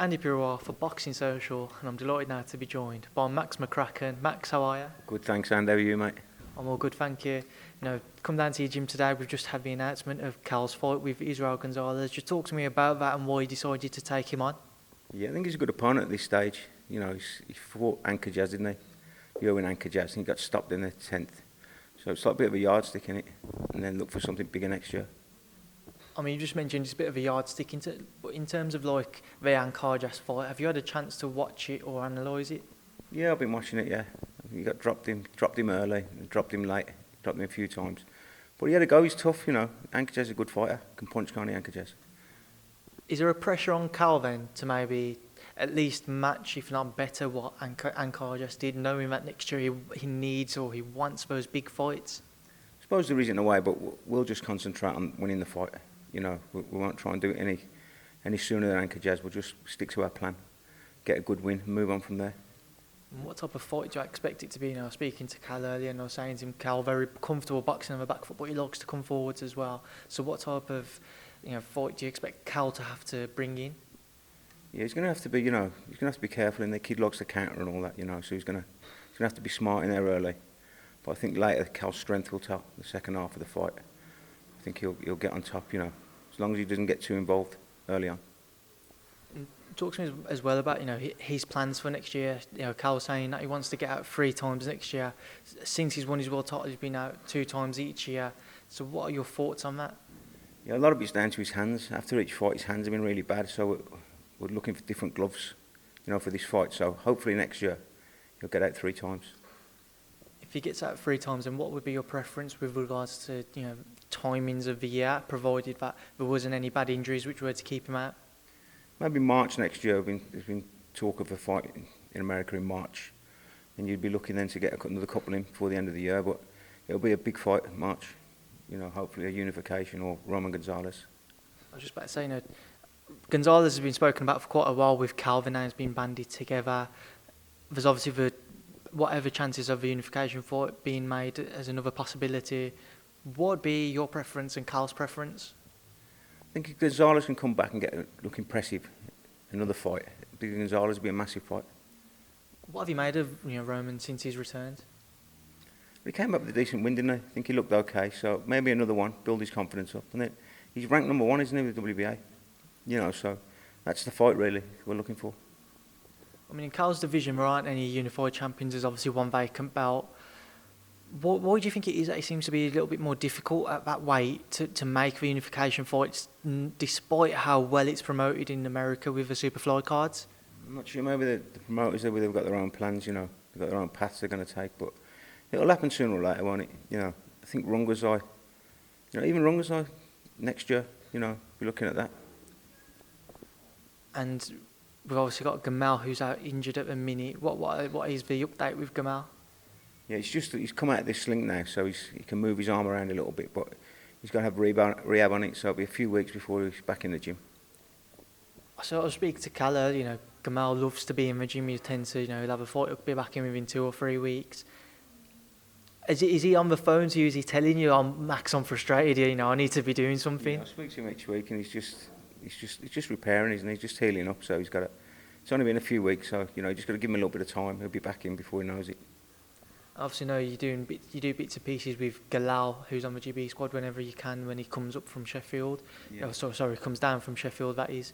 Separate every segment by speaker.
Speaker 1: Andi Purewal for Boxing Social, and I'm delighted now to be joined by Max McCracken. Max, how are you?
Speaker 2: Good, thanks, Andy. How are you, mate?
Speaker 1: I'm all good, thank you. Come down to your gym today. We've just had the announcement of Cal's fight with Israel Gonzalez. Just talk to me about that and why you decided to take him on.
Speaker 2: Yeah, I think he's a good opponent at this stage. You know, he fought Anchor Jazz, didn't he? You in Anchor Jazz, and he got stopped in the 10th. So it's like a bit of a yardstick in it, and then look for something bigger next year.
Speaker 1: I mean, you just mentioned it's a bit of a yardstick, but in terms of like the Anchor Jazz fight, have you had a chance to watch it or analyse it?
Speaker 2: Yeah, I've been watching it, yeah. He got dropped him early, dropped him late, dropped him a few times. But he had a go, he's tough, you know. Anchor Jazz is a good fighter, can punch, can't he, Anchor Jazz?
Speaker 1: Is there a pressure on Cal then to maybe at least match, if not better, what Anchor Jazz did, knowing that next year he needs or he wants those big fights?
Speaker 2: I suppose there isn't a way, but we'll just concentrate on winning the fight. You know, we won't try and do it any sooner than Anchor Jazz. We'll just stick to our plan, get a good win, and move on from there.
Speaker 1: And what type of fight do you expect it to be? You know, speaking to Cal earlier, and I was saying to him, Cal very comfortable boxing on the back foot, but he likes to come forwards as well. So what type of fight do you expect Cal to have to bring in?
Speaker 2: Yeah, he's going to have to be, he's going to have to be careful, and the kid likes to counter and all that, so he's going to have to be smart in there early. But I think later Cal's strength will tell the second half of the fight. I think he'll get on top, as long as he doesn't get too involved early on.
Speaker 1: Talk to me as well about his plans for next year. Cal was saying that he wants to get out 3 times next year. Since he's won his world title, he's been out 2 times each year. So what are your thoughts on that?
Speaker 2: Yeah, a lot of it's down to his hands. After each fight, his hands have been really bad. So we're looking for different gloves, for this fight. So hopefully next year he'll get out 3 times.
Speaker 1: If he gets out 3 times, then what would be your preference with regards to timings of the year, provided that there wasn't any bad injuries which were to keep him out?
Speaker 2: Maybe March next year. There's been talk of a fight in America in March, and you'd be looking then to get another couple in before the end of the year. But it'll be a big fight in March. Hopefully a unification or Roman Gonzalez.
Speaker 1: I was just about to say, Gonzalez has been spoken about for quite a while with Calvin now. It's been banded together. There's obviously whatever chances of the unification fight being made as another possibility. What would be your preference and Cal's preference?
Speaker 2: I think if Gonzalez can come back and look impressive, another fight, I think Gonzalez will be a massive fight.
Speaker 1: What have you made of Roman since he's returned?
Speaker 2: He came up with a decent win, didn't he? I think he looked okay, so maybe another one, build his confidence up. And then he's ranked number 1, isn't he, with WBA? So that's the fight really we're looking for.
Speaker 1: I mean, in Cal's division, there aren't any unified champions. There's obviously one vacant belt. Why do you think it is that it seems to be a little bit more difficult at that weight to make the unification fights, despite how well it's promoted in America with the Superfly cards?
Speaker 2: I'm not sure. Maybe the promoters, they've got their own plans, they've got their own paths they're going to take, but it'll happen sooner or later, won't it? I think Rungazai, even Rungazai next year, we're looking at that.
Speaker 1: And we've obviously got Gamal who's out injured at the minute. What is the update with Gamal?
Speaker 2: Yeah, he's come out of this sling now, so he can move his arm around a little bit, but he's got to have rehab on it, so it'll be a few weeks before he's back in the gym.
Speaker 1: So I was speaking to Cal earlier, Gamal loves to be in the gym. He tends to, he'll have a fight, he'll be back in within 2 or 3 weeks. Is he on the phone to you? Is he telling you, Max, I'm frustrated, I need to be doing something?
Speaker 2: Yeah, I speak to him each week, and he's just repairing, isn't he? He's just healing up, so it's only been a few weeks, so, you just got to give him a little bit of time. He'll be back in before he knows it.
Speaker 1: Obviously, you do bits and pieces with Galal, who's on the GB squad whenever you can, when he comes up from Sheffield.
Speaker 2: Yeah.
Speaker 1: Comes down from Sheffield, that is.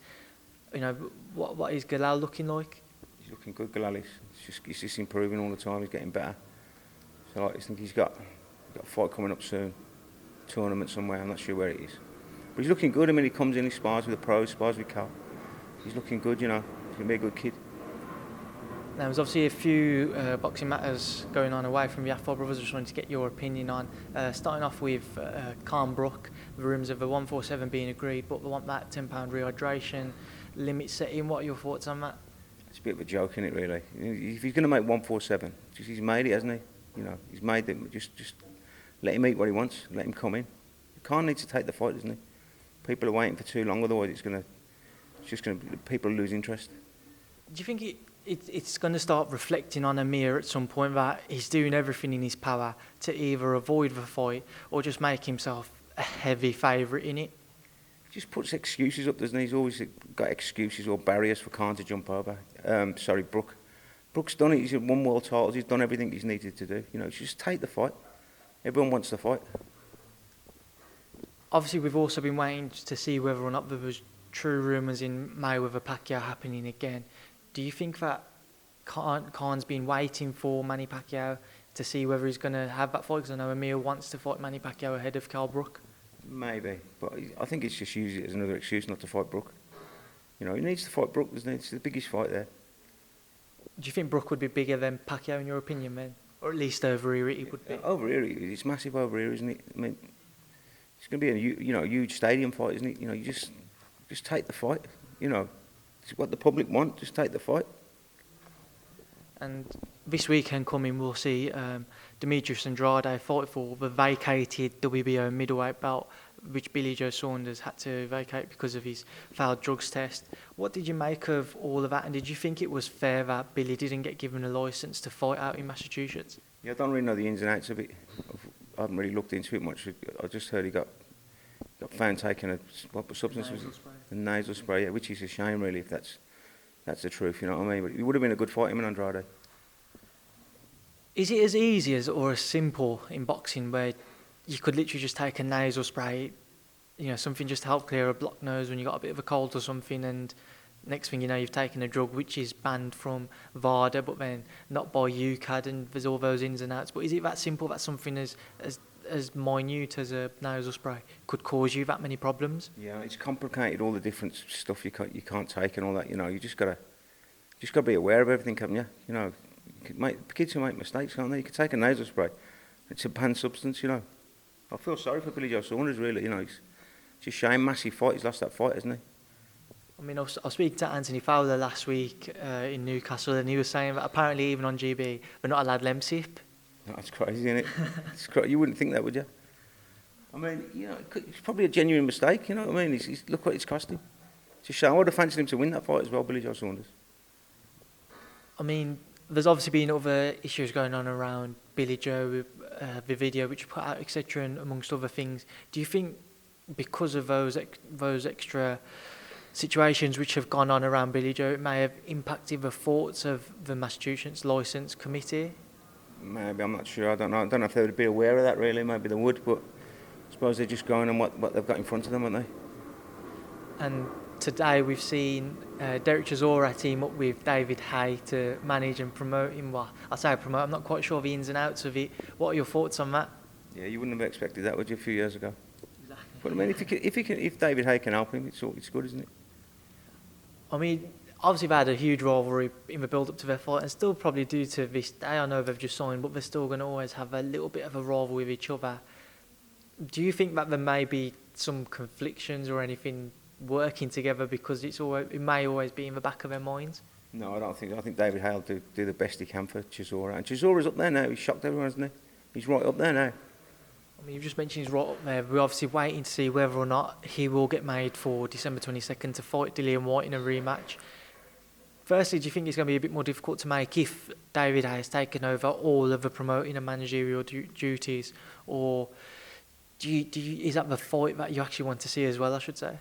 Speaker 1: What is Galal looking like?
Speaker 2: He's looking good, Galal is. He's just improving all the time, he's getting better. So I think he's got a fight coming up soon, tournament somewhere, I'm not sure where it is. But he's looking good. I mean, he comes in, he spars with the pros, spars with Cal. He's looking good, he's going to be a good kid.
Speaker 1: Now, there's obviously a few boxing matters going on away from Yafai brothers. I just wanted to get your opinion on. Starting off with Khan-Brook, the rumours of a 147 being agreed, but they want that £10 rehydration limit set in. What are your thoughts on that?
Speaker 2: It's a bit of a joke, isn't it, really? If he's going to make 147, he's made it, hasn't he? He's made it. Just let him eat what he wants. Let him come in. Khan needs to take the fight, doesn't he? People are waiting for too long, otherwise people lose interest.
Speaker 1: Do you think it's going to start reflecting on Amir at some point that he's doing everything in his power to either avoid the fight or just make himself a heavy favourite in it?
Speaker 2: just puts excuses up, doesn't he? He's always got excuses or barriers for Khan to jump over. Brook. Brook's done it. He's won world titles. He's done everything he's needed to do. You know, just take the fight. Everyone wants the fight.
Speaker 1: Obviously, we've also been waiting to see whether or not there was true rumours in Mayweather-Pacquiao happening again. Do you think that Khan's been waiting for Manny Pacquiao to see whether he's going to have that fight? Because I know Emil wants to fight Manny Pacquiao ahead of Khan-Brook.
Speaker 2: Maybe, but I think it's just used it as another excuse not to fight Brook. You know, he needs to fight Brook, doesn't he? It's the biggest fight there.
Speaker 1: Do you think Brook would be bigger than Pacquiao in your opinion, then? Or at least over here he would be?
Speaker 2: Over here, it's massive over here, isn't it? I mean, it's going to be a huge stadium fight, isn't it? You know, you just take the fight. You know, it's what the public want. Just take the fight.
Speaker 1: And this weekend coming, we'll see Demetrius Andrade fight for the vacated WBO middleweight belt, which Joe Saunders had to vacate because of his failed drugs test. What did you make of all of that, and did you think it was fair that Billy didn't get given a licence to fight out in Massachusetts?
Speaker 2: Yeah, I don't really know the ins and outs of it. I haven't really looked into it much. I just heard he got found taking what substance was it? A nasal spray, yeah, which is a shame, really, if that's the truth, you know what I mean? But it would have been a good fight, him and Andrade.
Speaker 1: Is it as easy as or as simple in boxing where you could literally just take a nasal spray, you know, something just to help clear a blocked nose when you got a bit of a cold or something, and next thing you know, you've taken a drug which is banned from VADA, but then not by UCAD, and there's all those ins and outs. But is it that simple that something as minute as a nasal spray could cause you that many problems? Yeah,
Speaker 2: it's complicated, all the different stuff you can't take and all that. You know, you just gotta be aware of everything, haven't you? You know, kids who make mistakes, can't they? You could take a nasal spray. It's a banned substance, you know. I feel sorry for Joe Saunders, really. You know, it's a shame, massive fight. He's lost that fight, hasn't he?
Speaker 1: I mean, I was speaking to Anthony Fowler last week in Newcastle, and he was saying that apparently even on GB, they're not allowed Lemsip.
Speaker 2: That's crazy, isn't it? It's crazy. You wouldn't think that, would you? I mean, you know, it's probably a genuine mistake, you know what I mean? Look what it's cost him. It's a shame. I would have fancied him to win that fight as well, Joe Saunders.
Speaker 1: I mean, there's obviously been other issues going on around Billy Joe with the video which you put out, etc., and amongst other things. Do you think because of those extra situations which have gone on around Billy Joe, it may have impacted the thoughts of the Massachusetts Licence Committee?
Speaker 2: Maybe, I'm not sure. I don't know. I don't know if they would be aware of that, really. Maybe they would, but I suppose they're just going on what they've got in front of them, aren't they?
Speaker 1: And today we've seen Derek Chisora team up with David Haye to manage and promote him. Well, I say promote, I'm not quite sure the ins and outs of it. What are your thoughts on that?
Speaker 2: Yeah, you wouldn't have expected that, would you, a few years ago?
Speaker 1: Exactly.
Speaker 2: But I mean, if David Haye can help him, it's good, isn't it?
Speaker 1: I mean, obviously they had a huge rivalry in the build-up to their fight, and still probably do to this day. I know they've just signed, but they're still going to always have a little bit of a rivalry with each other. Do you think that there may be some conflictions or anything working together because it may always be in the back of their minds?
Speaker 2: No, I don't think. I think David Haye will do the best he can for Chisora, and Chisora's up there now. He's shocked everyone, hasn't he? He's right up there now.
Speaker 1: I mean, you've just mentioned he's right up there. We're obviously waiting to see whether or not he will get made for December 22nd to fight Dillian White in a rematch. Firstly, do you think it's going to be a bit more difficult to make if David Haye has taken over all of the promoting and managerial duties, or is that the fight that you actually want to see as well, I should say?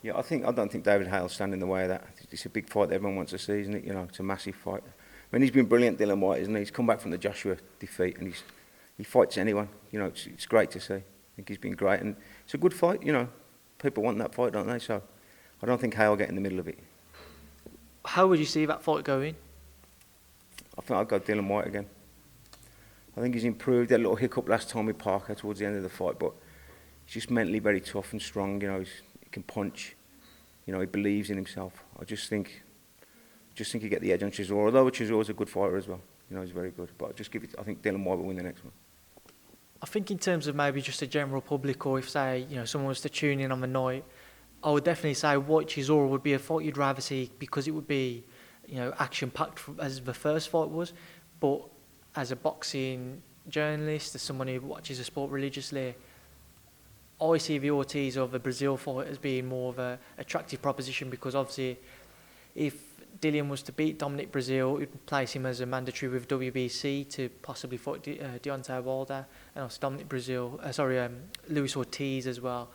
Speaker 2: Yeah, I don't think David Haye will stand in the way of that. It's a big fight that everyone wants to see, isn't it? You know, it's a massive fight. I mean, he's been brilliant, Dillian White, isn't he? He's come back from the Joshua defeat, and he fights anyone. You know, it's great to see. I think he's been great, and it's a good fight. You know, people want that fight, don't they? So I don't think Haye will get in the middle of it.
Speaker 1: How would you see that fight going?
Speaker 2: I think I'd go Dillian White again. I think he's improved. He had a little hiccup last time with Parker towards the end of the fight, but he's just mentally very tough and strong. You know, he can punch. You know, he believes in himself. I just think he'd get the edge on Chisora. Although Chisora's a good fighter as well. You know, he's very good. But I think Dillian White will win the next one.
Speaker 1: I think in terms of maybe just a general public, or if, say, you know, someone was to tune in on the night, I would definitely say White Chisora would be a fight you'd rather see because it would be, you know, action-packed as the first fight was. But as a boxing journalist, as someone who watches the sport religiously, I see the Ortiz or the Brazil fight as being more of an attractive proposition because obviously if Dillian was to beat Dominic Brazil, it would place him as a mandatory with WBC to possibly fight Deontay Wilder, and also Luis Ortiz as well.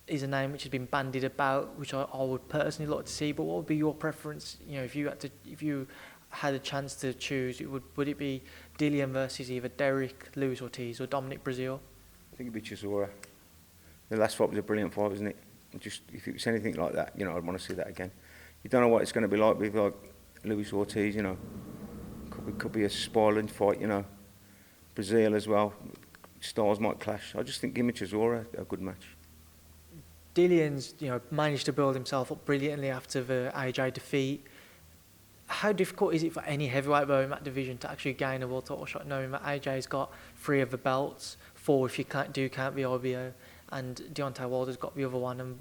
Speaker 1: is a name which has been bandied about, which I would personally like to see. But what would be your preference? You know, if you had a chance to choose, would it be Dillian versus either Derek, Luis Ortiz, or Dominic Breazeale?
Speaker 2: I think it'd be Chisora. The last fight was a brilliant fight, wasn't it? Just if it was anything like that, you know, I'd want to see that again. You don't know what it's going to be like with like Luis Ortiz, you know. Could be a spiraling fight, you know. Breazeale as well. Styles might clash. I just think give me Chisora a good match.
Speaker 1: Dillian's, you know, managed to build himself up brilliantly after the AJ defeat. How difficult is it for any heavyweight though in that division to actually gain a world title shot, knowing that AJ's got 3 of the belts, 4 if you count the IBO, and Deontay Wilder's got the other one, and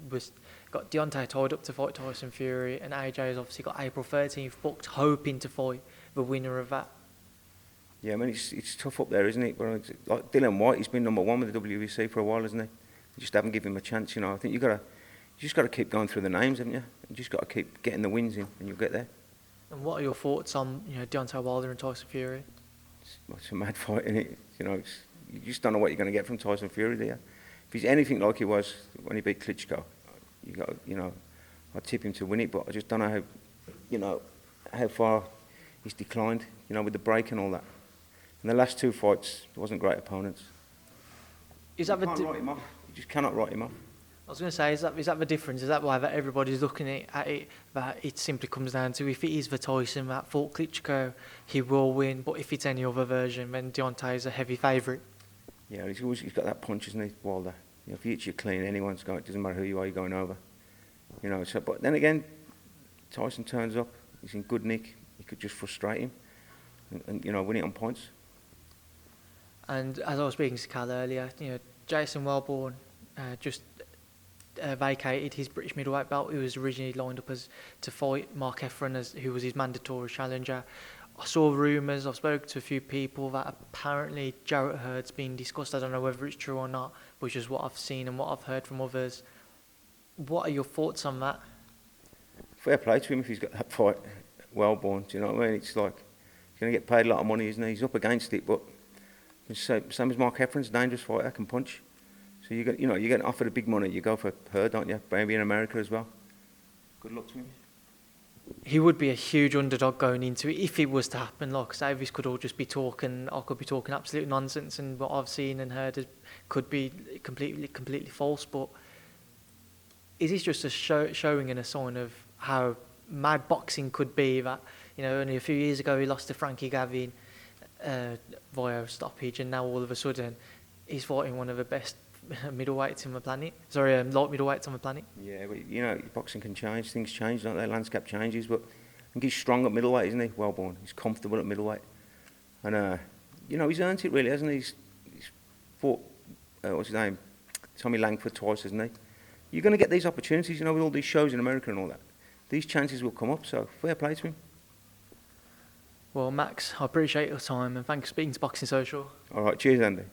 Speaker 1: got Deontay tied up to fight Tyson Fury, and AJ has obviously got April 13th booked, hoping to fight the winner of that.
Speaker 2: Yeah, I mean, it's tough up there, isn't it? But like Dillian White, he's been number 1 with the WBC for a while, hasn't he? You just haven't given him a chance, you know. I think you just got to keep going through the names, haven't you? You just got to keep getting the wins in, and you'll get there.
Speaker 1: And what are your thoughts on, you know, Deontay Wilder and Tyson Fury?
Speaker 2: It's a mad fight, isn't it? You know, you just don't know what you're going to get from Tyson Fury, do you? If he's anything like he was when he beat Klitschko, I'd tip him to win it, but I just don't know how, you know, how far he's declined, you know, with the break and all that. And the last 2 fights, there wasn't great opponents.
Speaker 1: Is that
Speaker 2: you can't write him off. You just cannot write him off.
Speaker 1: I was going to say, is that the difference? Is that why that everybody's looking at it, that it simply comes down to if it is the Tyson that fought Klitschko, he will win, but if it's any other version, then Deontay is a heavy favourite?
Speaker 2: Yeah, he's got that punch, isn't he, Wilder? You know, if he hits you clean, anyone's going, it doesn't matter who you are, you're going over. You know, so, but then again, Tyson turns up, he's in good nick, he could just frustrate him and you know, win it on points.
Speaker 1: And as I was speaking to Cal earlier, you know, Jason Welborn just vacated his British middleweight belt. He was originally lined up to fight Mark Efron, who was his mandatory challenger. I saw rumours, I've spoken to a few people that apparently Jarrett Hurd's been discussed. I don't know whether it's true or not, but it's just what I've seen and what I've heard from others. What are your thoughts on that?
Speaker 2: Fair play to him if he's got that fight Welborn, do you know what I mean? It's like, he's going to get paid a lot of money, isn't he? He's up against it, but same as Mark Efron's a dangerous fighter, can punch. So you get offered a big money, you go for Hurd, don't you? Maybe in America as well. Good luck to him.
Speaker 1: He would be a huge underdog going into it if it was to happen. Like I say, this could all just be talking. I could be talking absolute nonsense, and what I've seen and heard could be completely false. But is this just a showing and a sign of how mad boxing could be? That, you know, only a few years ago he lost to Frankie Gavin via stoppage, and now all of a sudden he's fighting one of the best middleweights on the planet. Sorry, light middleweights on the planet.
Speaker 2: Yeah, but you know, boxing can change. Things change, don't they? Landscape changes. But I think he's strong at middleweight, isn't he? Welborn. He's comfortable at middleweight, and you know, he's earned it really, hasn't he? He's fought what's his name, Tommy Langford twice, hasn't he? You're going to get these opportunities, you know, with all these shows in America and all that. These chances will come up. So fair play to him.
Speaker 1: Well, Max, I appreciate your time and thanks for speaking to Boxing Social.
Speaker 2: All right, cheers, Andy.